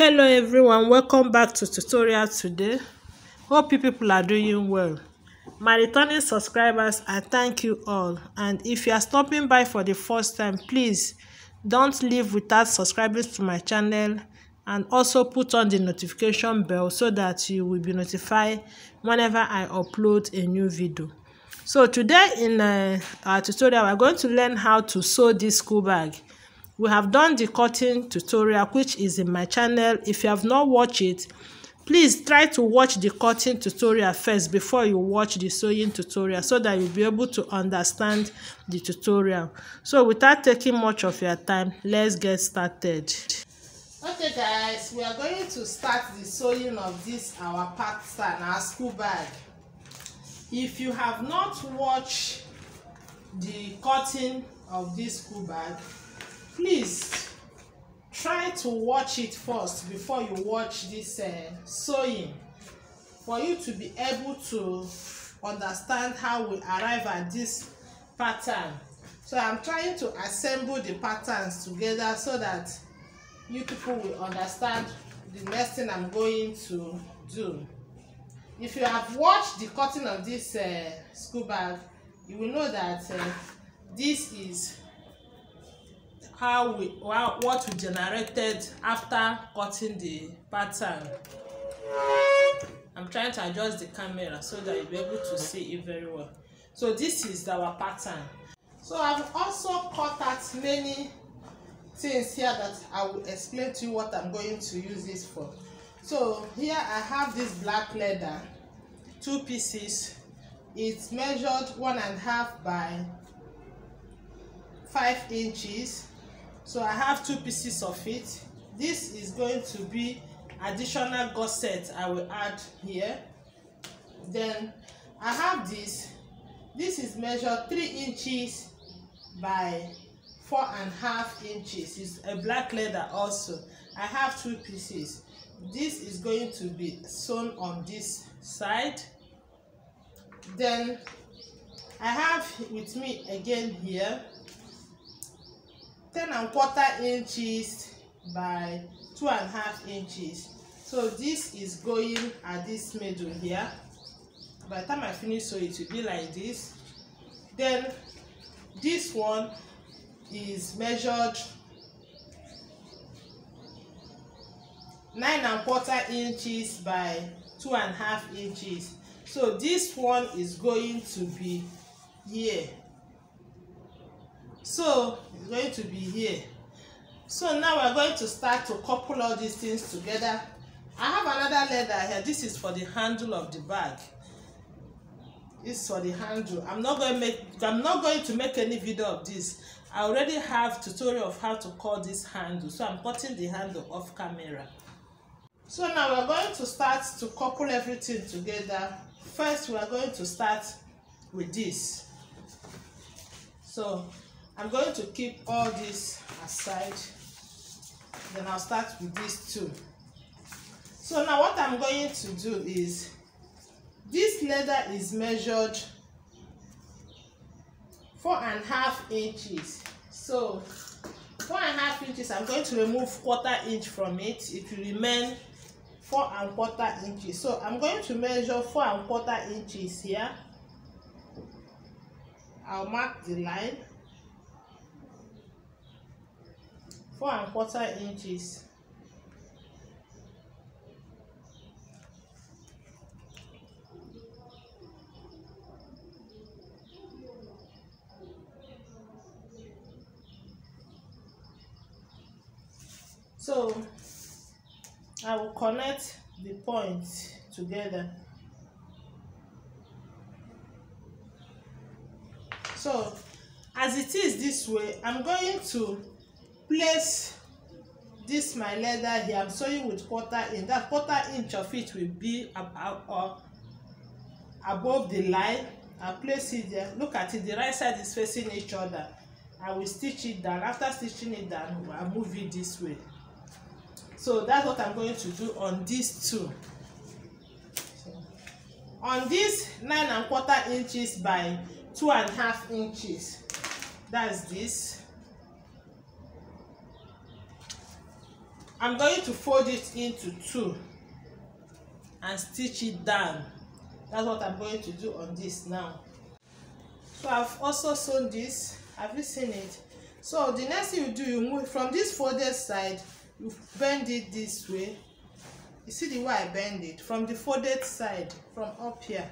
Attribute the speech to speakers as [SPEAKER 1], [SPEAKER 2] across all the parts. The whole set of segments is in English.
[SPEAKER 1] Hello everyone, welcome back to tutorial today. Hope you people are doing well. My returning subscribers, I thank you all, and if you are stopping by for the first time, please don't leave without subscribing to my channel, and also put on the notification bell so that you will be notified whenever I upload a new video. So today in our tutorial, we're going to learn how to sew this school bag. We have done the cutting tutorial, which is in my channel. If you have not watched it, please try to watch the cutting tutorial first before you watch the sewing tutorial, so that you'll be able to understand the tutorial. So without taking much of your time, let's get started. Okay guys, we are going to start the sewing of this our pattern, our school bag. If you have not watched the cutting of this school bag, please try to watch it first before you watch this sewing, for you to be able to understand how we arrive at this pattern. So I'm trying to assemble the patterns together so that you people will understand the next thing I'm going to do. If you have watched the cutting of this school bag, you will know that this is what we generated after cutting the pattern. I'm trying to adjust the camera so that you'll be able to see it very well. So this is our pattern. So I've also cut out many things here that I will explain to you what I'm going to use this for. So here I have this black leather, 2 pieces. It's measured 1.5 by 5 inches. So I have 2 pieces of it. This is going to be additional gusset I will add here. Then I have this. This is measured 3 inches by 4.5 inches. It's a black leather also. I have 2 pieces. This is going to be sewn on this side. Then I have with me again here 10.25 inches by 2.5 inches. So this is going at this middle here. By the time I finish, so it will be like this. Then this one is measured 9.25 inches by 2.5 inches. So this one is going to be here. So it's going to be here. So now we're going to start to couple all these things together. I have another leather here. This is for the handle of the bag. This is for the handle. I'm not going to make any video of this. I already have tutorial of how to cut this handle, so I'm cutting the handle off camera. So now we're going to start to couple everything together. First, we are going to start with this. So I'm going to keep all this aside. Then I'll start with these two. So now what I'm going to do is, this leather is measured 4.5 inches. So 4.5 inches, I'm going to remove 1/4 inch from it. It will remain 4.25 inches. So I'm going to measure 4.25 inches here. I'll mark the line. 4.25 inches. So I will connect the points together. So as it is this way, I'm going to place this my leather here. I'm sewing with 1/4 inch. That 1/4 inch of it will be above the line. I'll place it there. Look at it, the right side is facing each other. I will stitch it down. After stitching it down, I'll move it this way. So that's what I'm going to do on these two. So, on this 9.25 inches by 2.5 inches, that's this. I'm going to fold it into two and stitch it down. That's what I'm going to do on this now. So I've also sewn this. Have you seen it? So the next thing you do, you move from this folded side, you bend it this way. You see the way I bend it? From the folded side, from up here,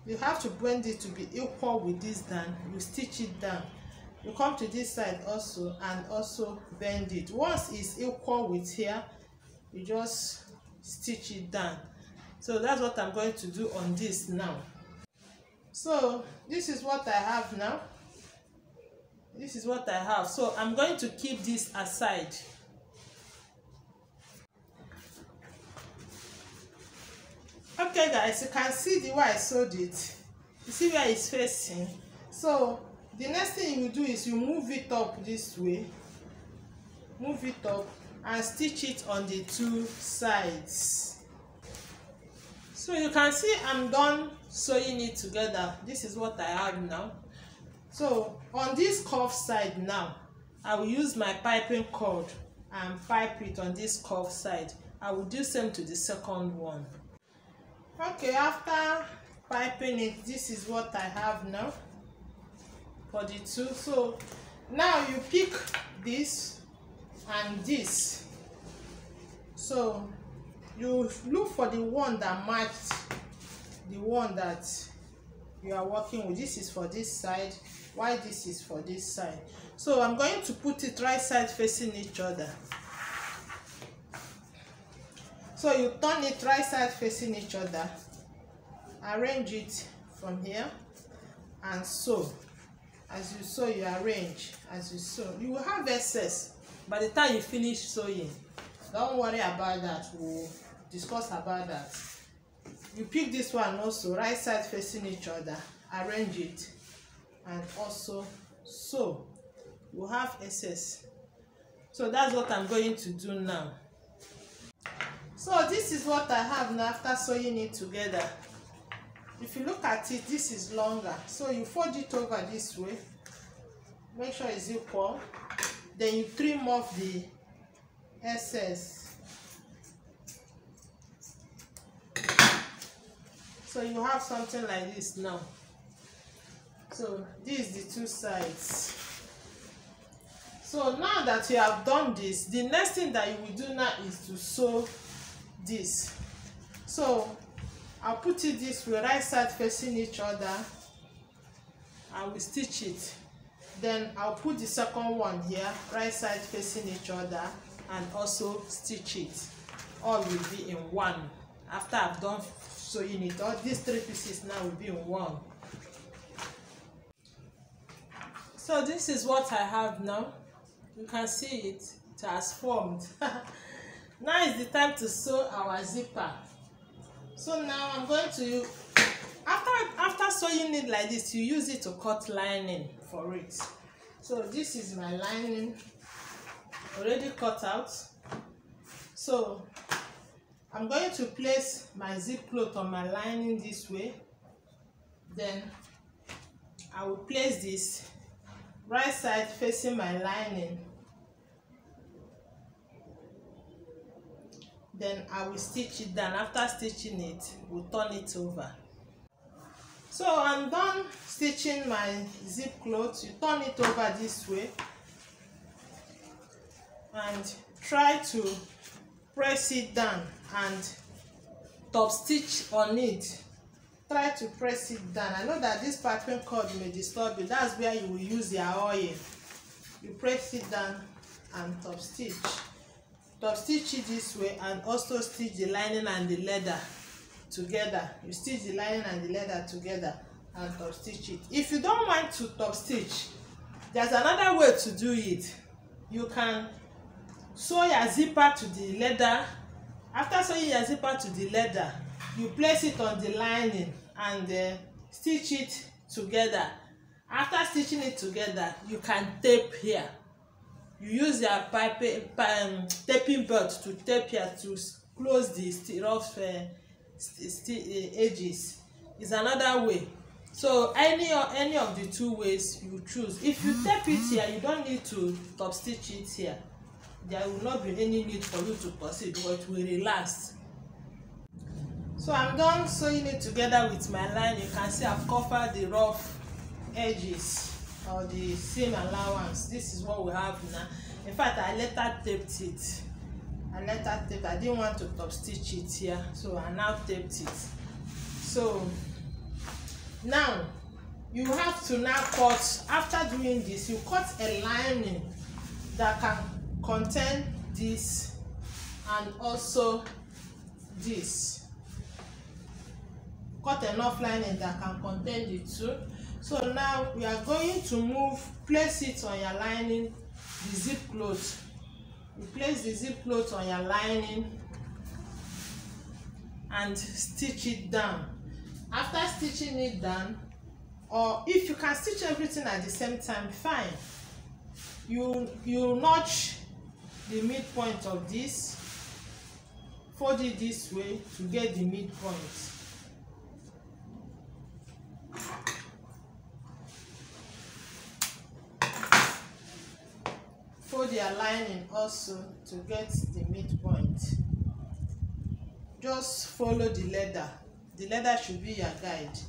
[SPEAKER 1] you have to bend it to be equal with this down. You stitch it down. You come to this side also and also bend it. Once it's equal with here, you just stitch it down. So that's what I'm going to do on this now. So this is what I have now. This is what I have. So I'm going to keep this aside. Okay guys, you can see the way I sewed it. You see where it's facing. So the next thing you do is you move it up this way. Move it up and stitch it on the two sides. So you can see I'm done sewing it together. This is what I have now. So on this curved side now, I will use my piping cord and pipe it on this curved side. I will do same to the second one. Okay, after piping it, this is what I have now for the two. So now you pick this and this. So you look for the one that matched the one that you are working with. This is for this side, while this is for this side. So I'm going to put it right side facing each other. So you turn it right side facing each other, arrange it from here and sew. As you sew, you arrange. As you sew, you will have excess by the time you finish sewing. Don't worry about that, we'll discuss about that. You pick this one also, right side facing each other, arrange it and also sew. You have excess. So that's what I'm going to do now. So this is what I have now after sewing it together. If you look at it, this is longer. So you fold it over this way. Make sure it's equal. Then you trim off the excess. So you have something like this now. So this is the two sides. So now that you have done this, the next thing that you will do now is to sew this. So I'll put it this way, right side facing each other. I will stitch it. Then I'll put the second one here, right side facing each other, and also stitch it. All will be in one. After I've done sewing it, all these three pieces now will be in one. So this is what I have now. You can see it has formed. Now is the time to sew our zipper. So now I'm going to, after sewing it like this, you use it to cut lining for it. So this is my lining already cut out. So I'm going to place my zip cloth on my lining this way. Then I will place this right side facing my lining. Then I will stitch it down. After stitching it, we'll turn it over. So I'm done stitching my zip cloth. You turn it over this way and try to press it down and top stitch on it. Try to press it down. I know that this piping cord may disturb you. That's where you will use your oil. You press it down and top stitch. Top stitch it this way and also stitch the lining and the leather together. You stitch the lining and the leather together and top stitch it. If you don't want to top stitch, there's another way to do it. You can sew your zipper to the leather. After sewing your zipper to the leather, you place it on the lining and stitch it together. After stitching it together, you can tape here. You use your taping belt to tape here to close the rough edges. Is another way. So any of the two ways you choose. If you tape it here, you don't need to top stitch it here. there will not be any need for you to proceed, but it will relax. So I'm done sewing it together with my line. You can see I've covered the rough edges or the seam allowance. This is what we have now. In fact, I later taped it. I didn't want to top stitch it here, so I now taped it. So now you have to now cut. After doing this, you cut a lining that can contain this and also this. Cut enough lining that can contain the two. So now we are going to place it on your lining, the zip cloth. You place the zip cloth on your lining and stitch it down. After stitching it down, or if you can stitch everything at the same time, fine. You notch the midpoint of this, fold it this way to get the midpoint. Fold your lining also to get the midpoint. Just follow the leather. The leather should be your guide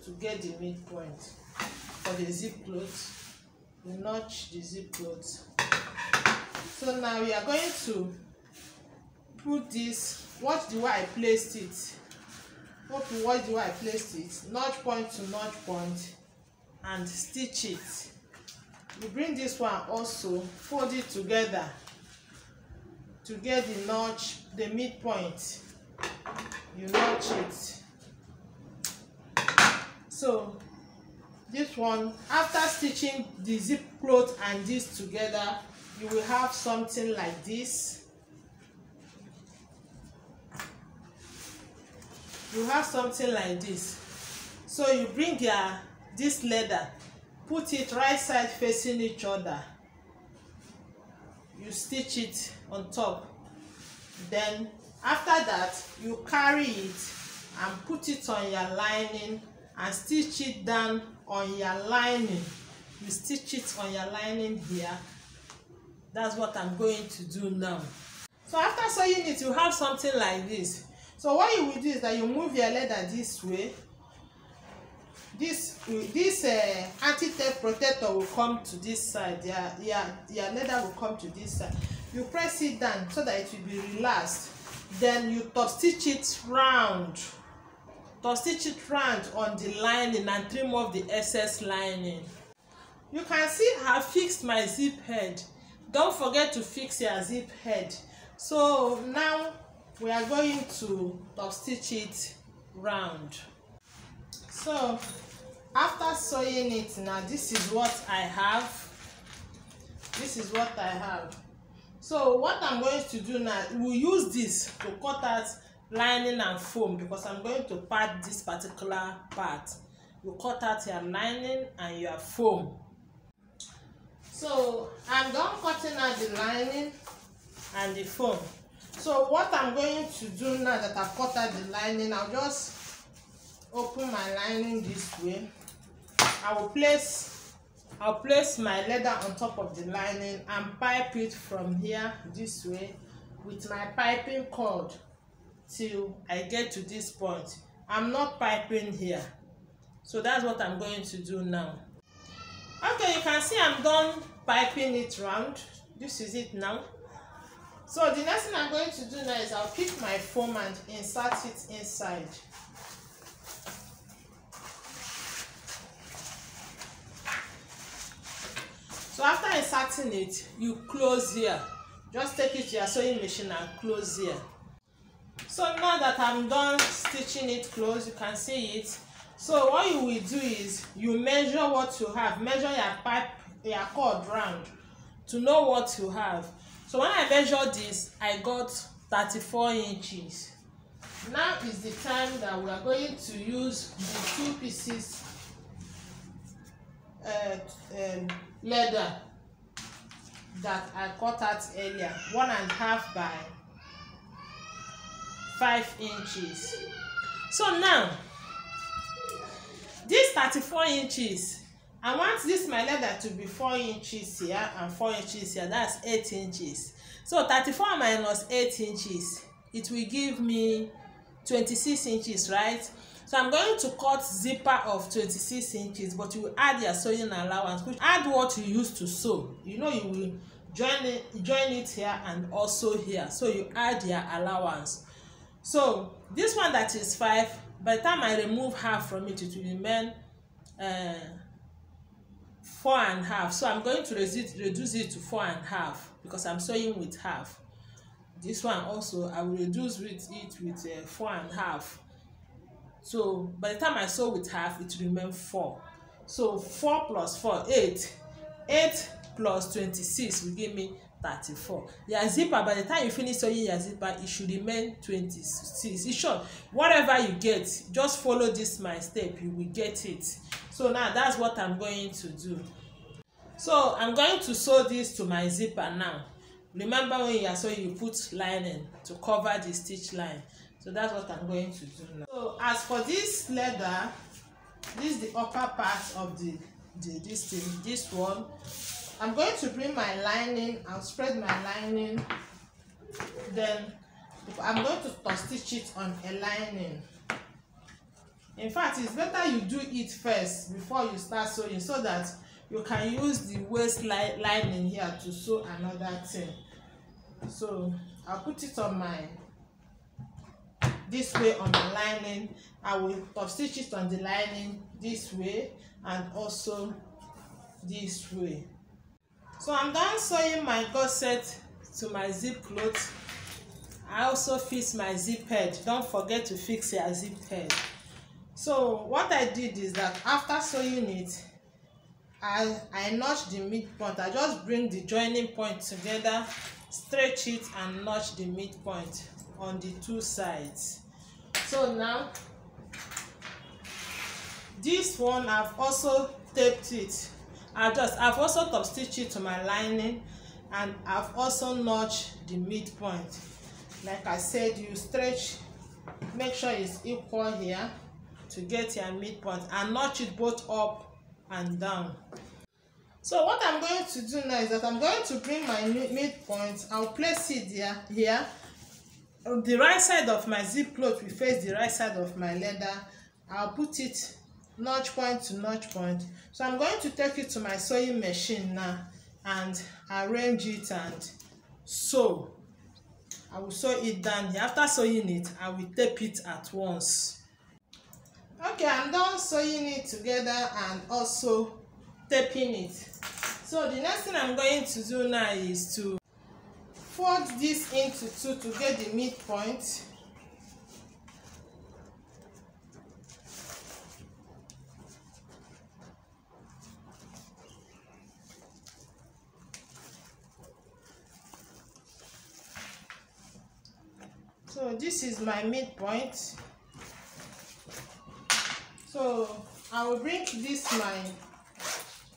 [SPEAKER 1] to get the midpoint. For the zip cloth, you notch the zip cloth. So now we are going to put this. Watch the way I placed it. Hope you watch the way I placed it. Notch point to notch point and stitch it. You bring this one also, fold it together to get the notch, the midpoint. You notch it. So this one, after stitching the zip cloth and this together, you will have something like this. You have something like this. So you bring this leather, put it right side facing each other. You stitch it on top. Then after that, you carry it and put it on your lining and stitch it down on your lining. You stitch it on your lining here. That's what I'm going to do now. So after sewing it, you have something like this. So what you will do is that you move your leather this way. This anti-theft protector will come to this side. Your leather will come to this side. You press it down so that it will be relaxed. Then you top stitch it round. Top stitch it round on the lining and trim off the excess lining. You can see I have fixed my zip head. Don't forget to fix your zip head. So now we are going to top stitch it round. So after sewing it, now this is what I have. This is what I have. So what I'm going to do now, we'll use this to cut out lining and foam, because I'm going to part this particular part. You cut out your lining and your foam. So I'm done cutting out the lining and the foam. So what I'm going to do now that I've cut out the lining, I'll just open my lining this way. I'll place my leather on top of the lining and pipe it from here this way with my piping cord till I get to this point. I'm not piping here. So that's what I'm going to do now. Okay, you can see I'm done piping it round. This is it now. So the next thing I'm going to do now is I'll pick my foam and insert it inside. So after inserting it, you close here. Just take it to your sewing machine and close here. So now that I'm done stitching it close, you can see it. So what you will do is you measure what you have. Measure your cord round to know what you have. So when I measured this, I got 34 inches. Now is the time that we are going to use the 2 pieces leather that I cut out earlier, 1.5 by 5 inches. So now this 34 inches, I want this my leather to be 4 inches here and 4 inches here. That's 8 inches. So 34 minus 8 inches, it will give me 26 inches, right? So I'm going to cut zipper of 26 inches, but you will add your sewing allowance, which add what you used to sew. You know, you will join it here and also here. So you add your allowance. So this one that is 5, by the time I remove half from it, it will remain 4.5. So I'm going to reduce it to 4.5 because I'm sewing with half. This one also I will reduce it with 4.5. So by the time I sew with half, it will remain 4. So 4 plus 4, 8. 8 plus 26 will give me 34. Your zipper, by the time you finish sewing your zipper, it should remain 26. In short, whatever you get, just follow this my step, you will get it. So now that's what I'm going to do. So I'm going to sew this to my zipper now. Remember, when you are sewing, you put lining to cover the stitch line. So that's what I'm going to do now. So as for this leather, this is the upper part of this one. I'm going to bring my lining. I'll spread my lining. Then I'm going to top stitch it on a lining. In fact, it's better you do it first before you start sewing, so that you can use the waist lining here to sew another thing. So I'll put it on this way on the lining. I will top stitch it on the lining this way and also this way. So I'm done sewing my gusset to my zip cloth. I also fix my zip head. Don't forget to fix your zip head. So what I did is that after sewing it, I notch the midpoint. I just bring the joining point together, stretch it and notch the midpoint on the two sides. So now this one I've also taped it. I've also top stitched it to my lining, and I've also notched the midpoint. Like I said, you stretch, make sure it's equal here to get your midpoint, and notch it both up and down. So what I'm going to do now is that I'm going to bring my midpoint. I'll place it here. The right side of my zip cloth will face the right side of my leather. I'll put it notch point to notch point. So I'm going to take it to my sewing machine now and arrange it and sew. I will sew it down here. After sewing it, I will tape it at once. Okay, I'm done sewing it together and also taping it. So the next thing I'm going to do now is to fold this into two to get the midpoint. So this is my midpoint. So I will bring this my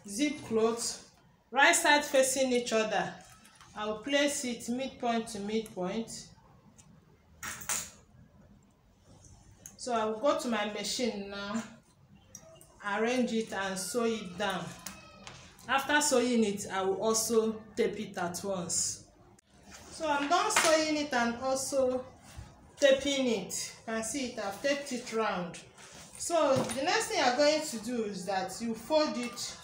[SPEAKER 1] zip cloth, right side facing each other. I will place it midpoint to midpoint. So I will go to my machine now, arrange it and sew it down. After sewing it, I will also tape it at once. So I'm done sewing it and also taping it. You can see it, I've taped it round. So the next thing you're going to do is that you fold it.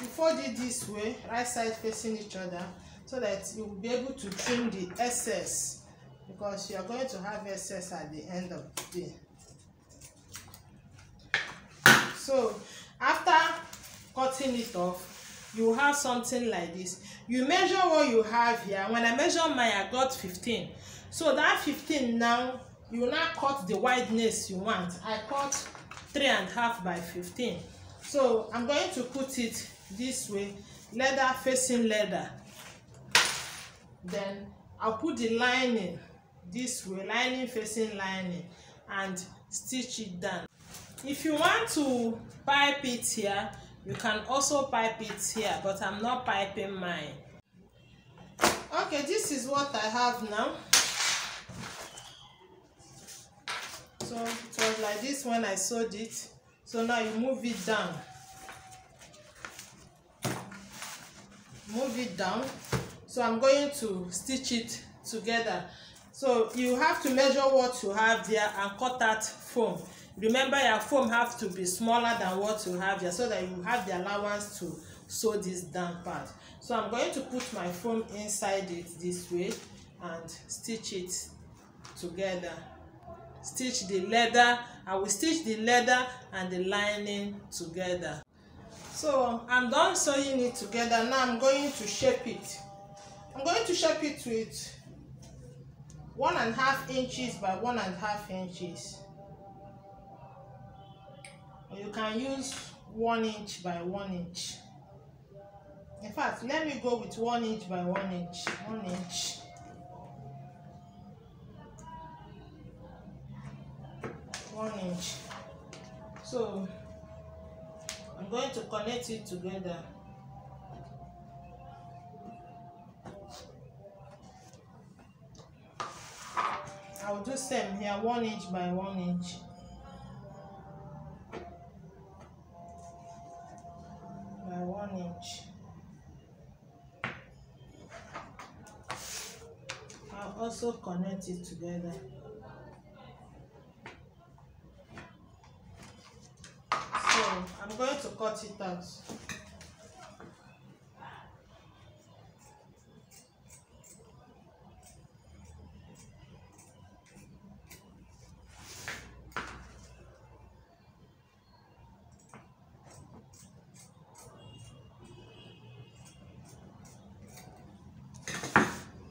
[SPEAKER 1] You fold it this way, right side facing each other, so that you will be able to trim the excess, because you are going to have excess at the end of the day. So after cutting it off, you have something like this. You measure what you have here. When I measure mine, I got 15. So that 15 now, you will now cut the wideness you want. I cut 3.5 by 15. So I'm going to put it this way, leather facing leather. Then I'll put the lining this way, lining facing lining, and stitch it down. If you want to pipe it here, you can also pipe it here, but I'm not piping mine. Okay, this is what I have now. So it was like this when I sewed it. So now you move it down. move it down. So I'm going to stitch it together. So you have to measure what you have there and cut that foam. Remember, your foam have to be smaller than what you have here so that you have the allowance to sew this down part. So I'm going to put my foam inside it this way and stitch it together. Stitch the leather. I will stitch the leather and the lining together. So I'm done sewing it together. Now I'm going to shape it. I'm going to shape it with 1.5 inches by 1.5 inches. Or you can use 1 inch by 1 inch. In fact, let me go with 1 inch by 1 inch. 1 inch. 1 inch. So I'm going to connect it together. I'll do same here, 1 inch by 1 inch. By 1 inch. I'll also connect it together. So I'm going to cut it out.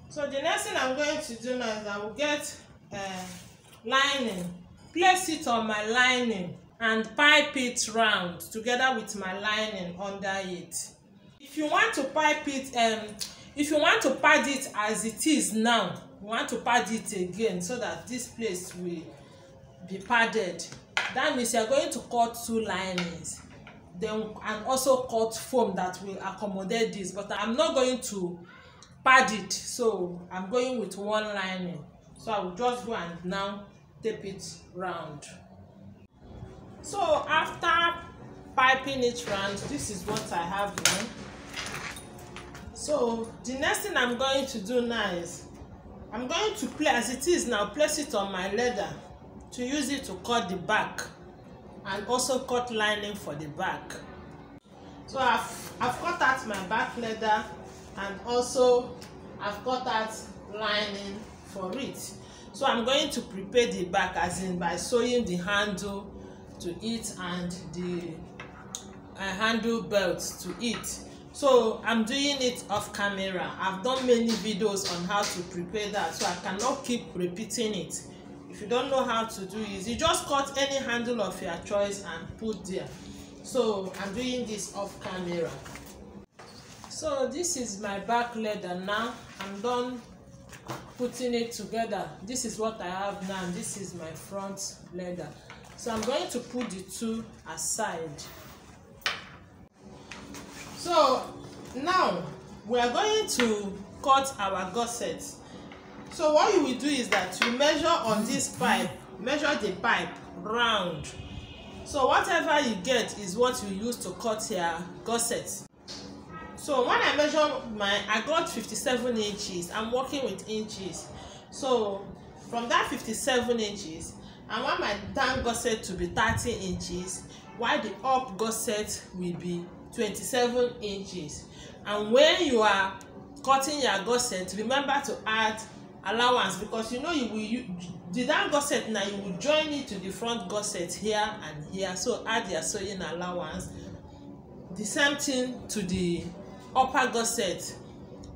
[SPEAKER 1] So the next thing I'm going to do now is I will get lining, place it on my lining and pipe it round together with my lining under it. If you want to pipe it, if you want to pad it as it is now, you want to pad it again so that this place will be padded. That means you are going to cut 2 linings, then and also cut foam that will accommodate this. But I'm not going to pad it, so I'm going with 1 lining. So I will just go and now tape it round. So after piping it round, this is what I have done. So the next thing I'm going to do now is I'm going to place, as it is now, place it on my leather to use it to cut the back and also cut lining for the back. So I've cut out my back leather and also I've cut out lining for it. So I'm going to prepare the back, as in by sewing the handle to it and the handle belt to it. So I'm doing it off camera. I've done many videos on how to prepare that, so I cannot keep repeating it. If you don't know how to do it, you just cut any handle of your choice and put there. So I'm doing this off camera. So this is my back leather now. I'm done putting it together. This is what I have now. This is my front leather. So I'm going to put the 2 aside. So now we are going to cut our gusset. So what you will do is that you measure on this pipe, measure the pipe round. So whatever you get is what you use to cut your gusset. So when I measure I got 57 inches. I'm working with inches. So from that 57 inches, I want my down gusset to be 30 inches, while the up gusset will be 27 inches. And when you are cutting your gusset, remember to add allowance, because you know the down gusset now, you will join it to the front gusset here and here. So add your sewing allowance. The same thing to the upper gusset.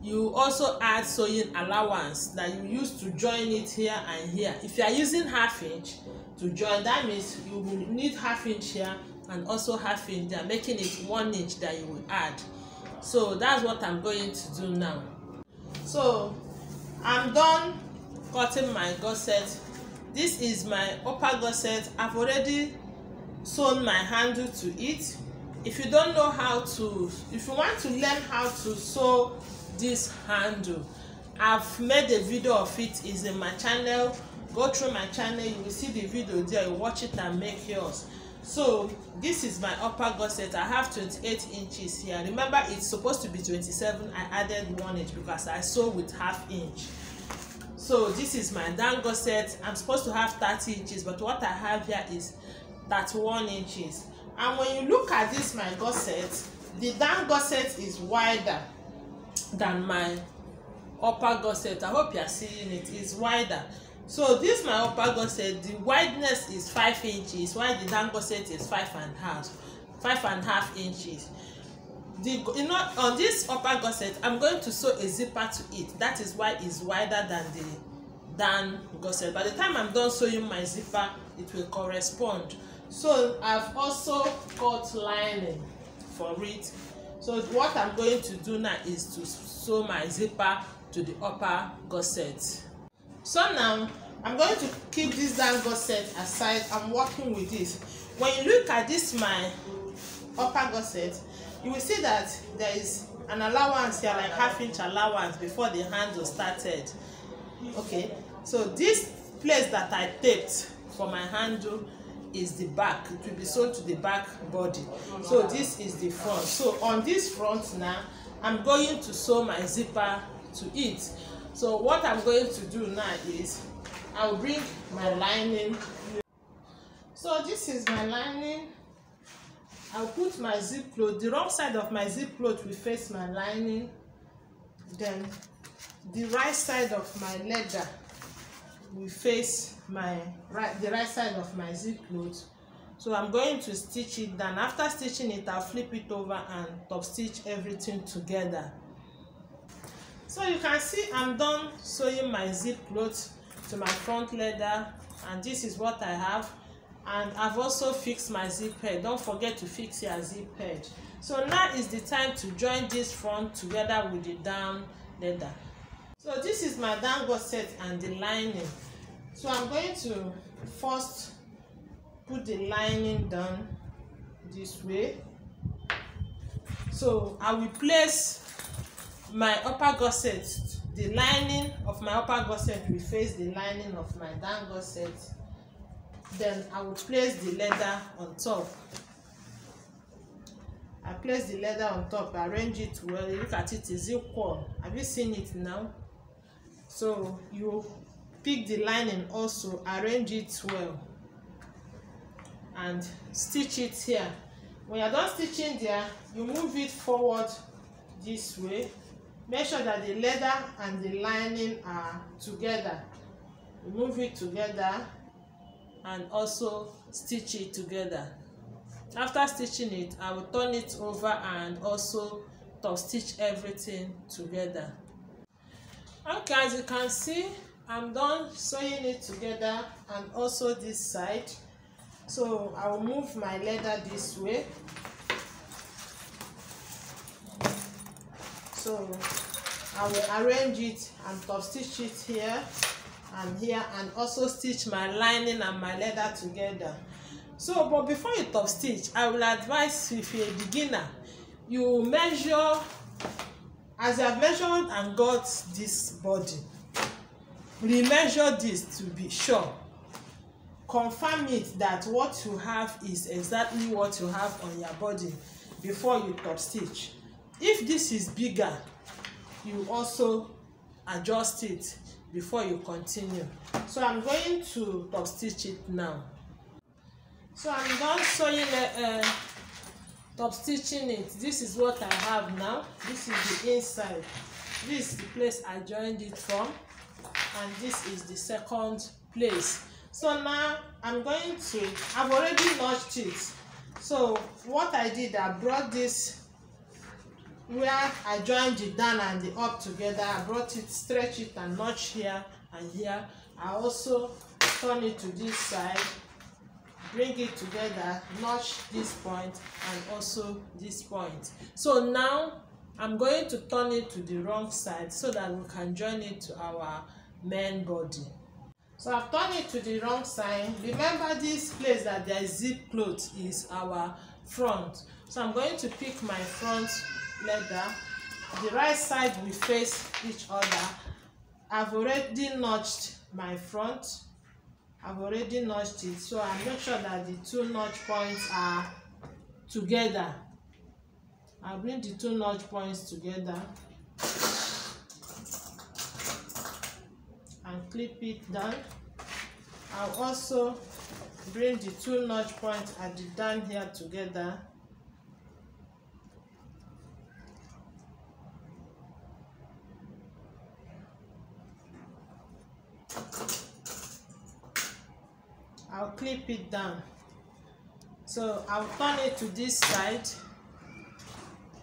[SPEAKER 1] You also add sewing allowance that you use to join it here and here. If you are using 1/2 inch to join, that means you will need 1/2 inch here and also 1/2 inch there, making it 1 inch that you will add. So that's what I'm going to do now. So I'm done cutting my gusset. This is my upper gusset. I've already sewn my handle to it. If you don't know how to, if you want to learn how to sew this handle, I've made a video of it. Is in my channel. Go through my channel, you will see the video there. You watch it and make yours. So this is my upper gusset. I have 28 inches here. Remember, it's supposed to be 27. I added 1 inch because I sew with ½ inch. So this is my down gusset. I'm supposed to have 30 inches, but what I have here is 31 inches. And when you look at this, my gusset, the down gusset is wider than my upper gusset. I hope you are seeing it. It's wider. So this my upper gusset, the wideness is 5 inches, while the down gusset is 5.5 inches. On this upper gusset, I'm going to sew a zipper to it. That is why it's wider than the down gusset. By the time I'm done sewing my zipper, it will correspond. So I've also cut lining for it. So what I'm going to do now is to sew my zipper to the upper gusset. So now I'm going to keep this down gusset aside. I'm working with this. When you look at this my upper gusset, you will see that there is an allowance here, like ½ inch allowance before the handle started. Okay, so this place that I taped for my handle is the back. It will be sewn to the back body. So this is the front. So on this front now, I'm going to sew my zipper to it. So what I'm going to do now is I'll bring my lining. So this is my lining. I'll put my zip cloth. The wrong side of my zip cloth will face my lining. Then the right side of my leather will face the right side of my zip cloth. So I'm going to stitch it down. After stitching it, I'll flip it over and top stitch everything together. So you can see I'm done sewing my zip cloth to my front leather, and this is what I have. And I've also fixed my zip head. Don't forget to fix your zip head. So now is the time to join this front together with the down leather. So this is my down gusset and the lining. So I'm going to first put the lining down this way. So I will place my upper gusset. The lining of my upper gusset will face the lining of my down gusset. Then I will place the leather on top. I place the leather on top, arrange it well. You look at it, is equal. Have you seen it now? So you pick the lining also, arrange it well, and stitch it here. When you're done stitching there, you move it forward this way. Make sure that the leather and the lining are together. You move it together and also stitch it together. After stitching it, I will turn it over and also top stitch everything together. Okay, as you can see, I'm done sewing it together, and also this side. So I will move my leather this way. So I will arrange it and top stitch it here and here, and also stitch my lining and my leather together. So but before you top stitch, I will advise, if you're a beginner, you measure as you have measured and got this body. Remeasure this to be sure. Confirm it that what you have is exactly what you have on your body before you top stitch. If this is bigger, you also adjust it before you continue. So I'm going to top stitch it now. So I'm done sewing top stitching it. This is what I have now. This is the inside. This is the place I joined it from, and this is the second place. So now I've already notched it. So what I did, I brought this where I joined the down and the up together. I brought it, stretch it and notch here and here. I also turn it to this side, bring it together, notch this point and also this point. So now I'm going to turn it to the wrong side so that we can join it to our main body. So I've turned it to the wrong side. Remember, this place that there is zip cloth is our front. So I'm going to pick my front leather. The right side will face each other. I've already notched my front. I've already notched it, so I make sure that the two notch points are together. I'll bring the two notch points together and clip it down. I'll also bring the two notch points at the down here together. I'll clip it down. So I'll turn it to this side,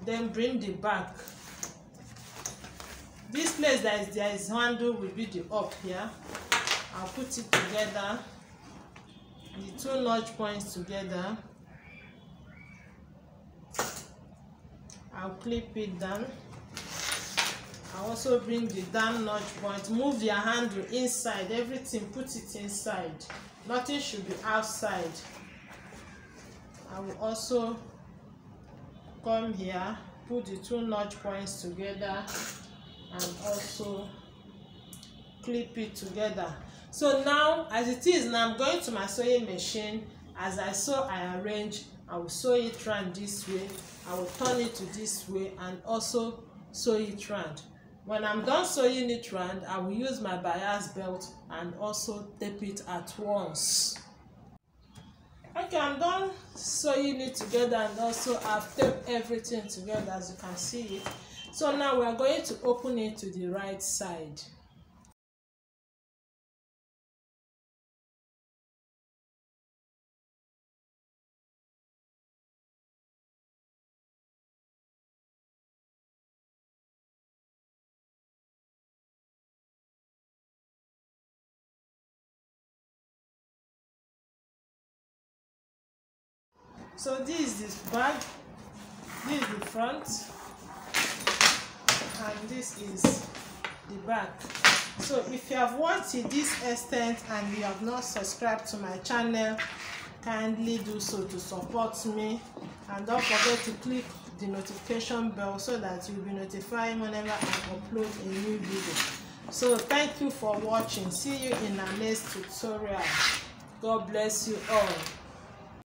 [SPEAKER 1] then bring the back. This place there is handle will be the up here. I'll put it together, the two notch points together. I'll clip it down. I'll also bring the down notch point. Move your handle inside, everything put it inside. Nothing should be outside. I will also come here, put the two notch points together, and also clip it together. So now, as it is now, I'm going to my sewing machine. As I sew, I arrange. I will sew it round this way. I will turn it to this way and also sew it round. When I'm done sewing it round, I will use my bias belt and also tape it at once. Okay, I'm done sewing it together, and also I've taped everything together, as you can see it. So now we are going to open it to the right side. So this is the back, this is the front, and this is the back. So if you have watched to this extent and you have not subscribed to my channel, kindly do so to support me, and don't forget to click the notification bell so that you'll be notified whenever I upload a new video. So thank you for watching. See you in our next tutorial. God bless you all.